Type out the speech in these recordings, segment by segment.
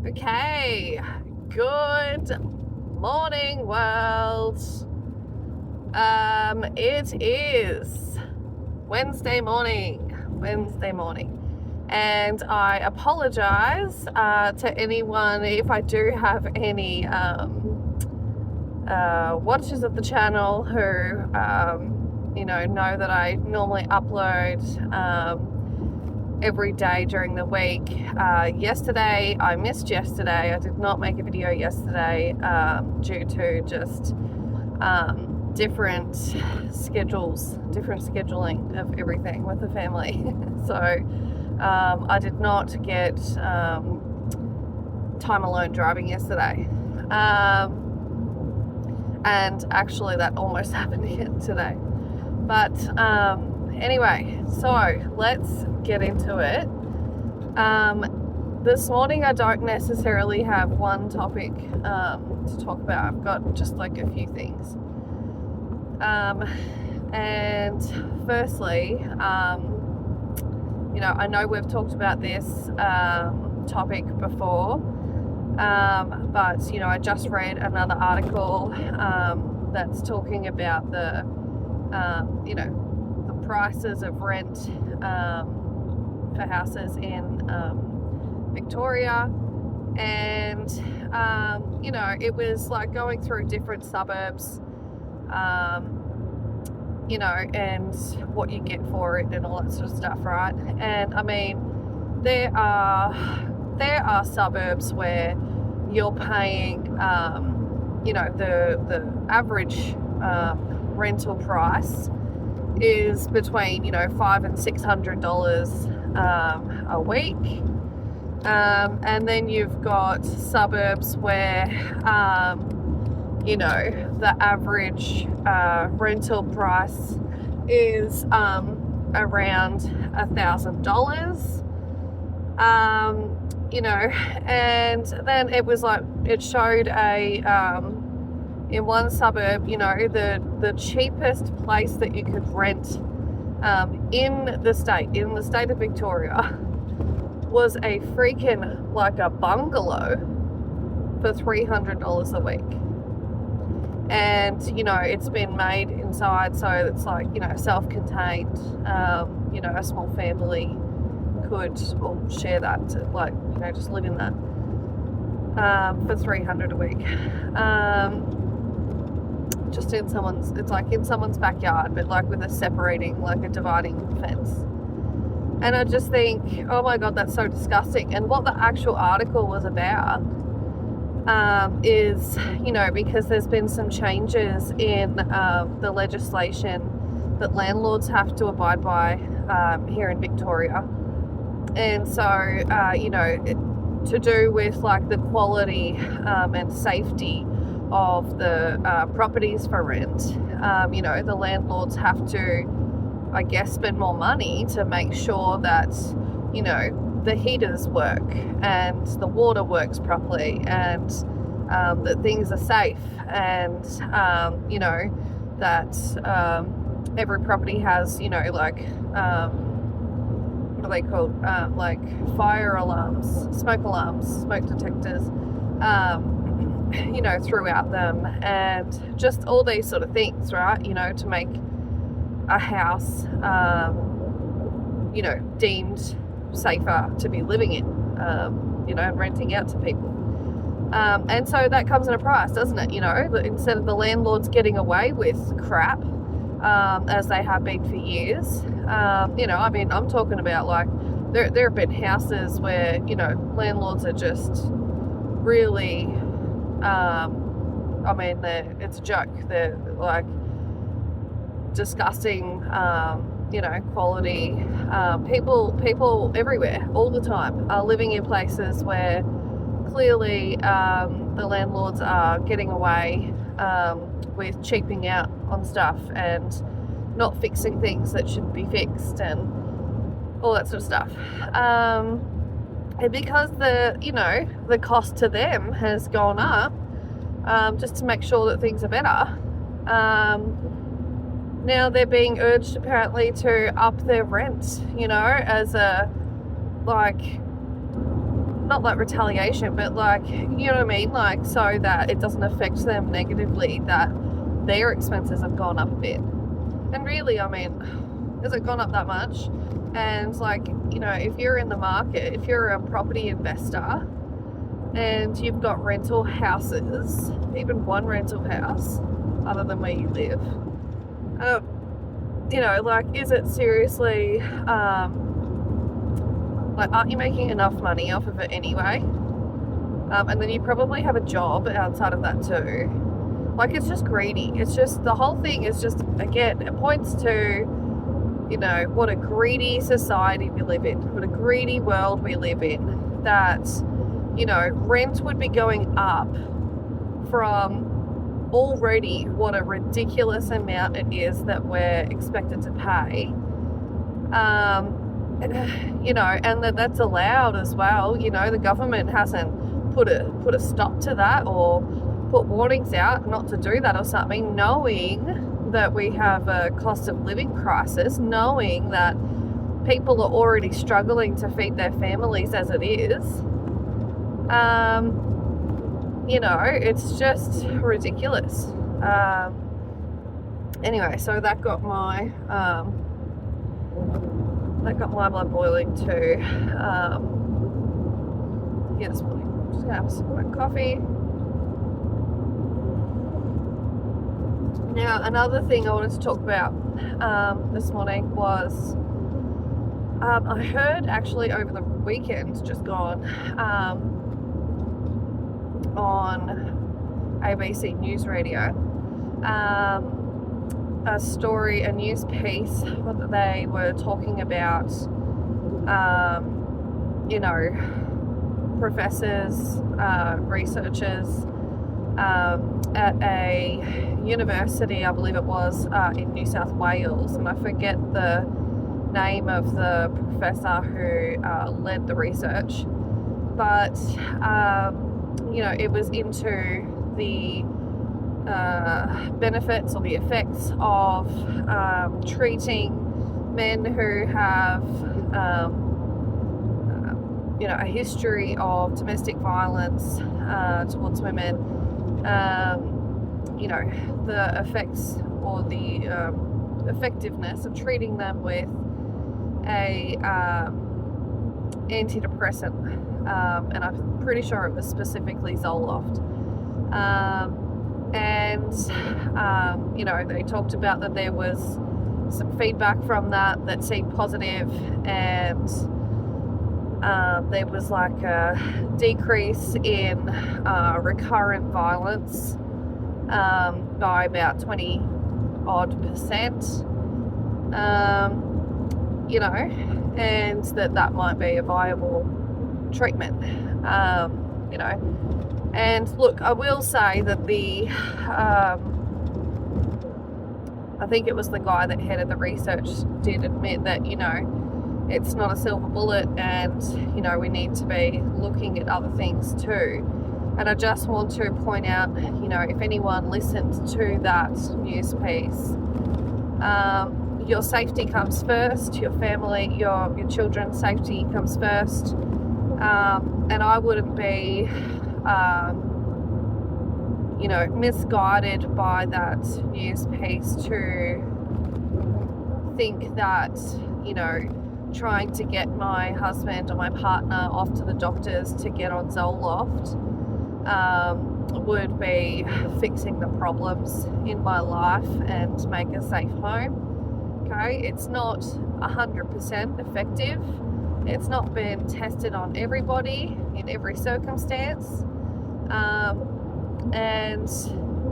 Okay, good morning, world. It is Wednesday morning, and I apologize to anyone if I do have any watchers of the channel who know that I normally upload every day during the week. Yesterday, I missed yesterday. I did not make a video yesterday due to just different scheduling of everything with the family. So I did not get time alone driving yesterday. And actually that almost happened again today. But anyway, so let's get into it. This morning I don't necessarily have one topic to talk about. I've got just like a few things. And firstly, I know we've talked about this topic before, but I just read another article that's talking about the prices of rent for houses in Victoria, and it was like going through different suburbs, and what you get for it and all that sort of stuff, right? And I mean, there are suburbs where you're paying the average rental price is between $500 and $600 a week, and then you've got suburbs where the average rental price is around $1,000, and then it was like it showed in one suburb, the cheapest place that you could rent in the state of Victoria was a freaking like a bungalow for $300 a week. And, it's been made inside, so it's like, self-contained, a small family could all share that, just live in that for $300 a week. Just in someone's backyard, but like with a dividing fence. And I just think, oh my God, that's so disgusting. And what the actual article was about is, because there's been some changes in the legislation that landlords have to abide by here in Victoria. And so, to do with like the quality and safety of the properties for rent, the landlords have to, I guess, spend more money to make sure that, the heaters work and the water works properly, and that things are safe, and, that every property has, what are they called? Like fire alarms, smoke detectors, throughout them, and just all these sort of things, right? To make a house, deemed safer to be living in, and renting out to people. And so that comes at a price, doesn't it? Instead of the landlords getting away with crap, as they have been for years, I'm talking about like, there have been houses where, landlords are just really, it's a joke. They're like disgusting, quality. People everywhere all the time are living in places where clearly the landlords are getting away with cheaping out on stuff and not fixing things that shouldn't be fixed and all that sort of stuff. And because the cost to them has gone up, just to make sure that things are better, now they're being urged apparently to up their rent, as a, like, not like retaliation, but like, you know what I mean? Like, so that it doesn't affect them negatively, that their expenses have gone up a bit. And really, I mean, has it gone up that much? And like, you know, if you're in the market, if you're a property investor and you've got rental houses, even one rental house other than where you live, you know, like, is it seriously, like, aren't you making enough money off of it anyway? And then you probably have a job outside of that too. Like, it's just greedy. It's just, the whole thing is just, again, it points to, you know, what a greedy society we live in, what a greedy world we live in, that, you know, rent would be going up from already what a ridiculous amount it is that we're expected to pay. You know, and that's allowed as well. You know, the government hasn't put a stop to that or put warnings out not to do that or something, knowing that we have a cost of living crisis, knowing that people are already struggling to feed their families as it is. You know, it's just ridiculous. Anyway, so that got my blood boiling too. Yeah, this morning. I'm just gonna have a sip of my coffee. Now, another thing I wanted to talk about this morning was I heard actually over the weekend, just gone, on ABC News Radio, a story, a news piece that they were talking about, you know, professors, researchers at a university, I believe it was, in New South Wales, and I forget the name of the professor who led the research, but you know, it was into the benefits or the effects of treating men who have you know, a history of domestic violence towards women, you know, the effects or the effectiveness of treating them with a antidepressant, and I'm pretty sure it was specifically Zoloft. And you know, they talked about that there was some feedback from that seemed positive, and there was like a decrease in recurrent violence by about 20% you know, and that might be a viable treatment, you know. And look, I will say that I think it was the guy that headed the research did admit that, you know, it's not a silver bullet, and, you know, we need to be looking at other things too. And I just want to point out, you know, if anyone listened to that news piece, your safety comes first, your family, your children's safety comes first, and I wouldn't be you know, misguided by that news piece to think that, you know, trying to get my husband or my partner off to the doctors to get on Zoloft would be fixing the problems in my life and make a safe home. Okay, it's not 100% effective. It's not been tested on everybody in every circumstance. And,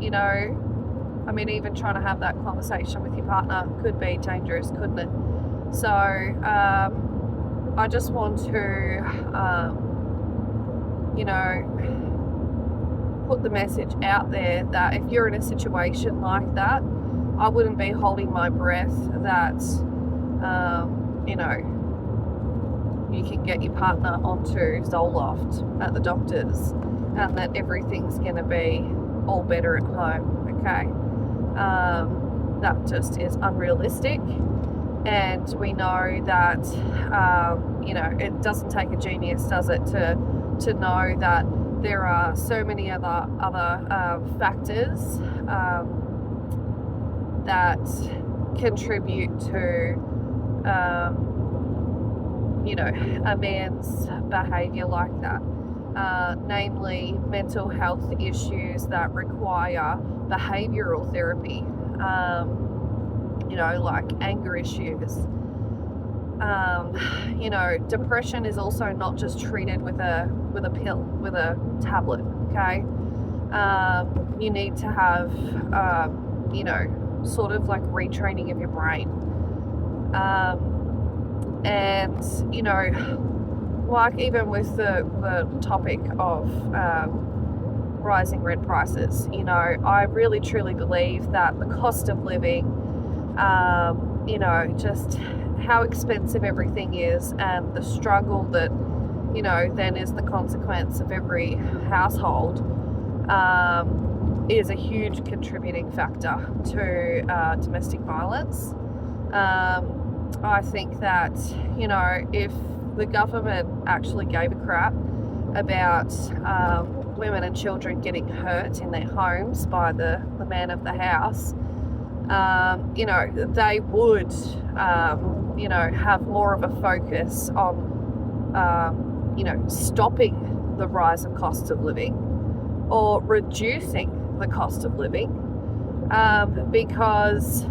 you know, I mean, even trying to have that conversation with your partner could be dangerous, couldn't it? So, I just want to, you know, put the message out there that if you're in a situation like that, I wouldn't be holding my breath that, you know, you can get your partner onto Zoloft at the doctor's and that everything's going to be all better at home, okay? That just is unrealistic. And we know that, you know, it doesn't take a genius, does it, to to know that there are so many other factors that contribute to a man's behaviour like that, namely mental health issues that require behavioural therapy, like anger issues. Depression is also not just treated with a pill, with a tablet. Okay, you need to have sort of like retraining of your brain, and like even with the topic of rising rent prices, I really truly believe that the cost of living, just how expensive everything is, and the struggle that then is the consequence of every household, is a huge contributing factor to domestic violence. I think that if the government actually gave a crap about women and children getting hurt in their homes by the man of the house, they would have more of a focus on stopping the rise of costs of living or reducing the cost of living, because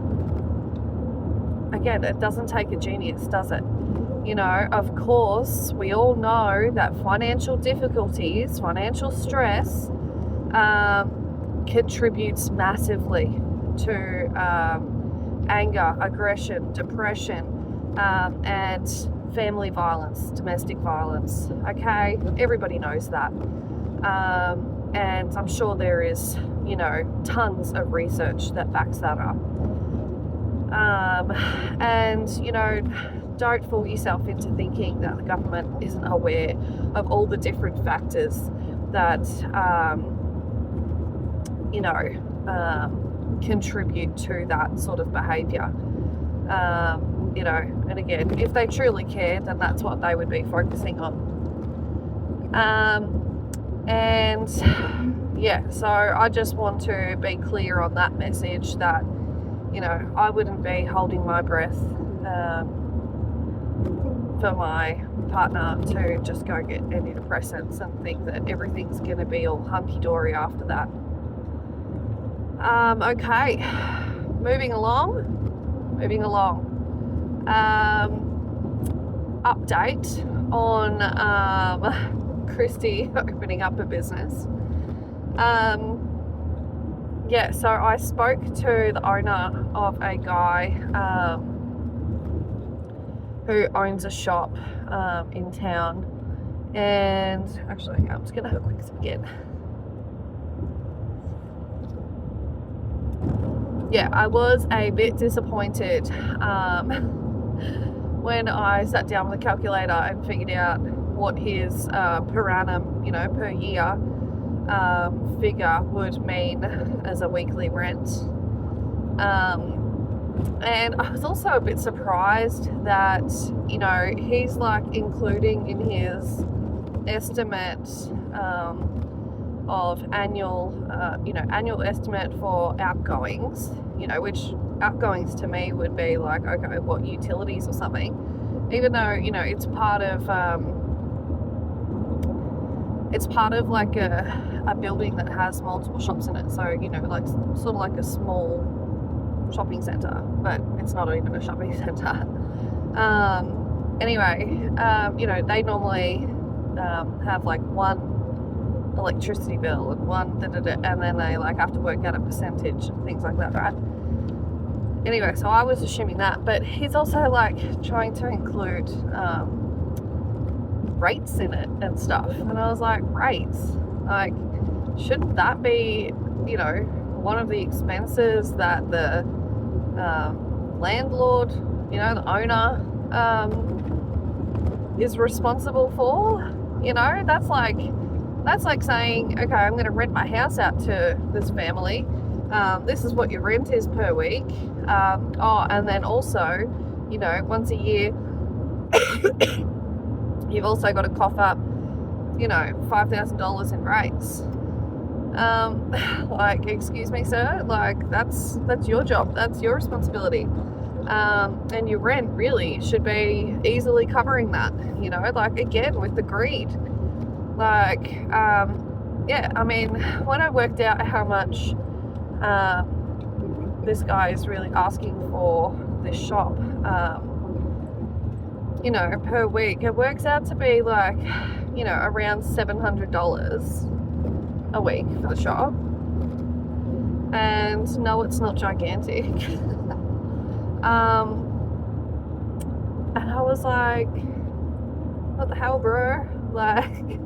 again, it doesn't take a genius, does it? Of course, we all know that financial difficulties, financial stress, contributes massively to anger, aggression, depression, and family violence, domestic violence. Okay, everybody knows that. And I'm sure there is, tons of research that backs that up. Don't fool yourself into thinking that the government isn't aware of all the different factors that, contribute to that sort of behaviour. And again, if they truly cared, then that's what they would be focusing on. So I just want to be clear on that message that, I wouldn't be holding my breath for my partner to just go get antidepressants and think that everything's going to be all hunky-dory after that. Okay, moving along. Update on Christy opening up a business. So I spoke to the owner of a guy who owns a shop in town, and actually I'm just going to have a quick scan. I was a bit disappointed when I sat down with a calculator and figured out what his per annum, per year figure would mean as a weekly rent. And I was also a bit surprised that, he's like including in his estimate of annual estimate for outgoings, which outgoings to me would be like, okay, what, utilities or something, even though, it's part of like a building that has multiple shops in it. So, like sort of like a small shopping centre, but it's not even a shopping centre. They normally have like one electricity bill and one and then they like have to work out a percentage and things like that, right? Anyway, so I was assuming that, but he's also like trying to include rates in it and stuff, and I was like, rates? Like, shouldn't that be, one of the expenses that the landlord, the owner, is responsible for? That's like saying, okay, I'm going to rent my house out to this family. This is what your rent is per week. And then also, once a year, you've also got to cough up $5,000 in rates. Like, excuse me, sir, like that's your job, that's your responsibility. And your rent really should be easily covering that, like, again, with the greed. Like, yeah, I mean, when I worked out how much this guy is really asking for this shop, per week, it works out to be like, around $700 a week for the shop. And no, it's not gigantic. And I was like, what the hell, bro? Like,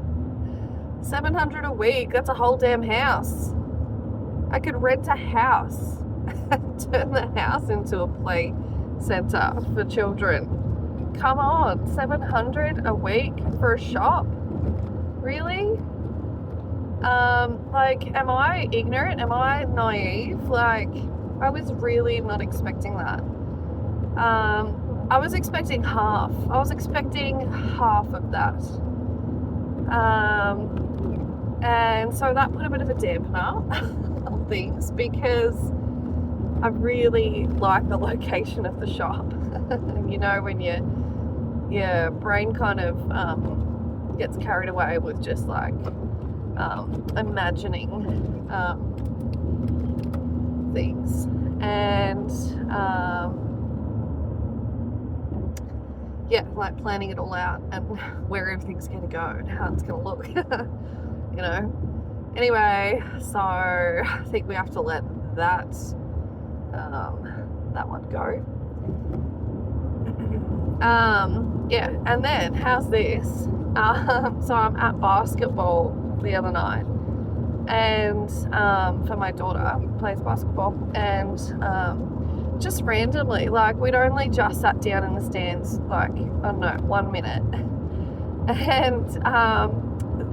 $700 a week, that's a whole damn house. I could rent a house and turn the house into a play center for children. Come on, $700 a week for a shop? Really? Like, am I ignorant? Am I naive? Like, I was really not expecting that. I was expecting half. I was expecting half of that. And so that put a bit of a dampener on things, because I really like the location of the shop. When your brain kind of gets carried away with just like imagining things, and like planning it all out and where everything's going to go and how it's going to look. Anyway, so I think we have to let that one go. And then how's this? So I'm at basketball the other night, and for my daughter, who plays basketball, and just randomly, like, we'd only just sat down in the stands, like, I don't know, 1 minute, and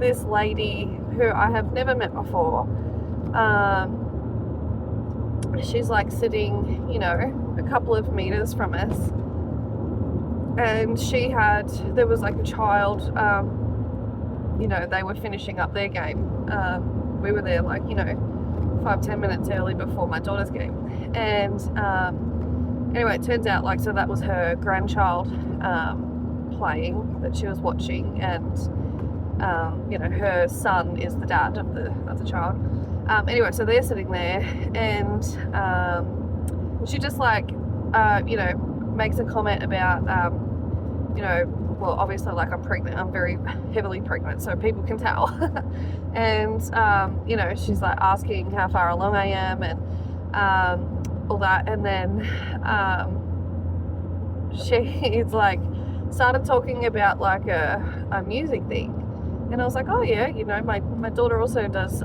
this lady who I have never met before, she's like sitting, a couple of meters from us, and there was like a child, they were finishing up their game. We were there like, 5-10 minutes early before my daughter's game. And anyway, it turns out, like, so that was her grandchild playing that she was watching, and her son is the dad of the child. Anyway, so they're sitting there, and she just like makes a comment about well, obviously, like, I'm pregnant. I'm very heavily pregnant, so people can tell. And, she's like asking how far along I am and all that. And then she's like started talking about like a music thing. And I was like, oh yeah, my daughter also does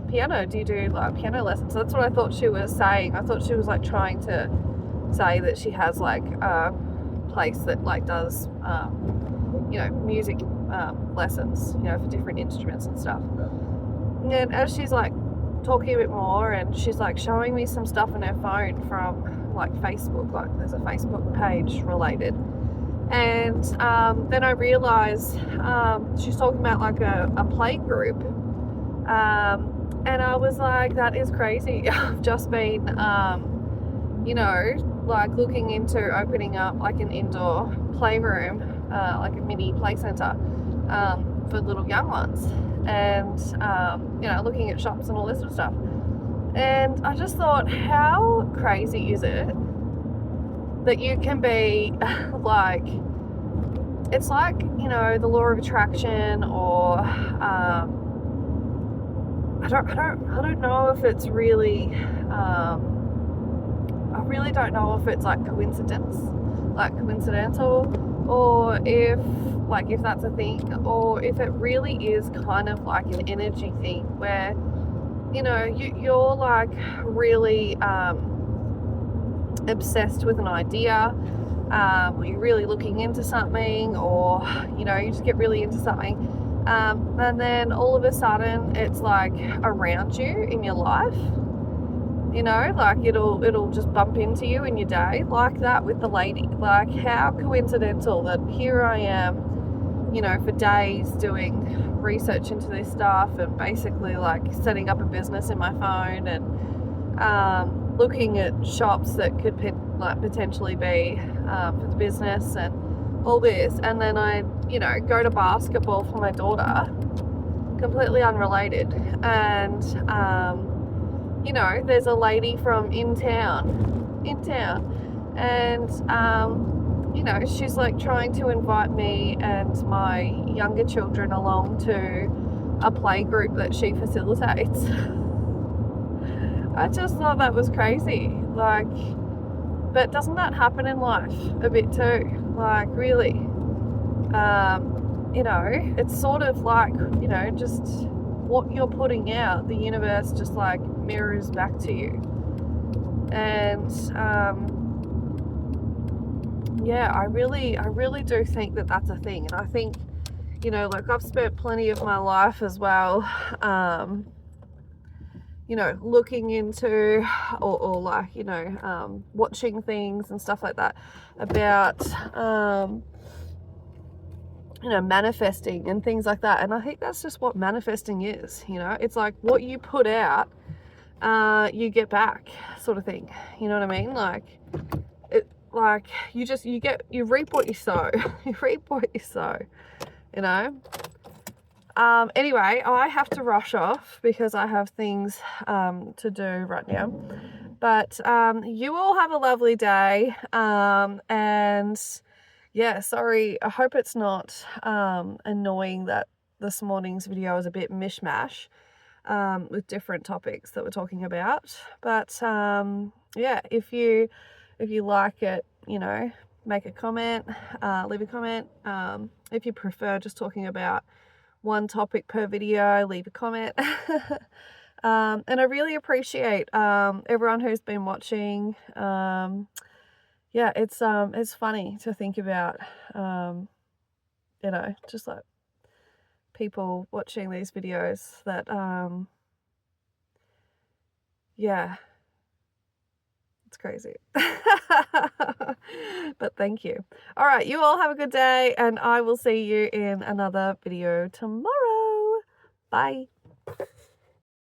piano. Do you do like piano lessons? So that's what I thought she was saying. I thought she was like trying to say that she has like place that like does music lessons for different instruments and stuff. And as she's like talking a bit more, and she's like showing me some stuff on her phone from like Facebook, like there's a Facebook page related, and then I realized she's talking about like a play group, and I was like, that is crazy. I've just been like looking into opening up like an indoor playroom, like a mini play center for little young ones, and looking at shops and all this sort of stuff. And I just thought, how crazy is it that you can be like, it's like, the law of attraction, or I don't know if it's really I really don't know if it's like coincidental, or if that's a thing, or if it really is kind of like an energy thing where, you're like really obsessed with an idea, or you're really looking into something, or, you just get really into something, and then all of a sudden it's like around you in your life. Like it'll just bump into you in your day, like that with the lady. Like, how coincidental that here I am you know, for days doing research into this stuff and basically like setting up a business in my phone and looking at shops that could potentially be for the business and all this. And then I, you know, go to basketball for my daughter, completely unrelated. And, you know, there's a lady from in town, and, you know, she's like trying to invite me and my younger children along to a play group that she facilitates. I just thought that was crazy. Like, but doesn't that happen in life a bit too? Like, really, you know, it's sort of like, you know, just what you're putting out, the universe just like mirrors back to you. And yeah, I really do think that that's a thing. And I think, you know, like I've spent plenty of my life as well, you know, looking into or like, you know, watching things and stuff like that about, you know, manifesting and things like that. And I think that's just what manifesting is, you know, it's like what you put out, you get back, sort of thing. You know what I mean? Like, it, like you reap what you sow. You reap what you sow, you know. Anyway, I have to rush off because I have things to do right now. But you all have a lovely day. And yeah, sorry, I hope it's not annoying that this morning's video is a bit mishmash with different topics that we're talking about. But yeah, if you like it, you know, make a comment, leave a comment. If you prefer just talking about one topic per video, leave a comment. And I really appreciate everyone who's been watching. Yeah, it's funny to think about, you know, just like people watching these videos that, yeah, it's crazy. But thank you. All right, you all have a good day, and I will see you in another video tomorrow. Bye.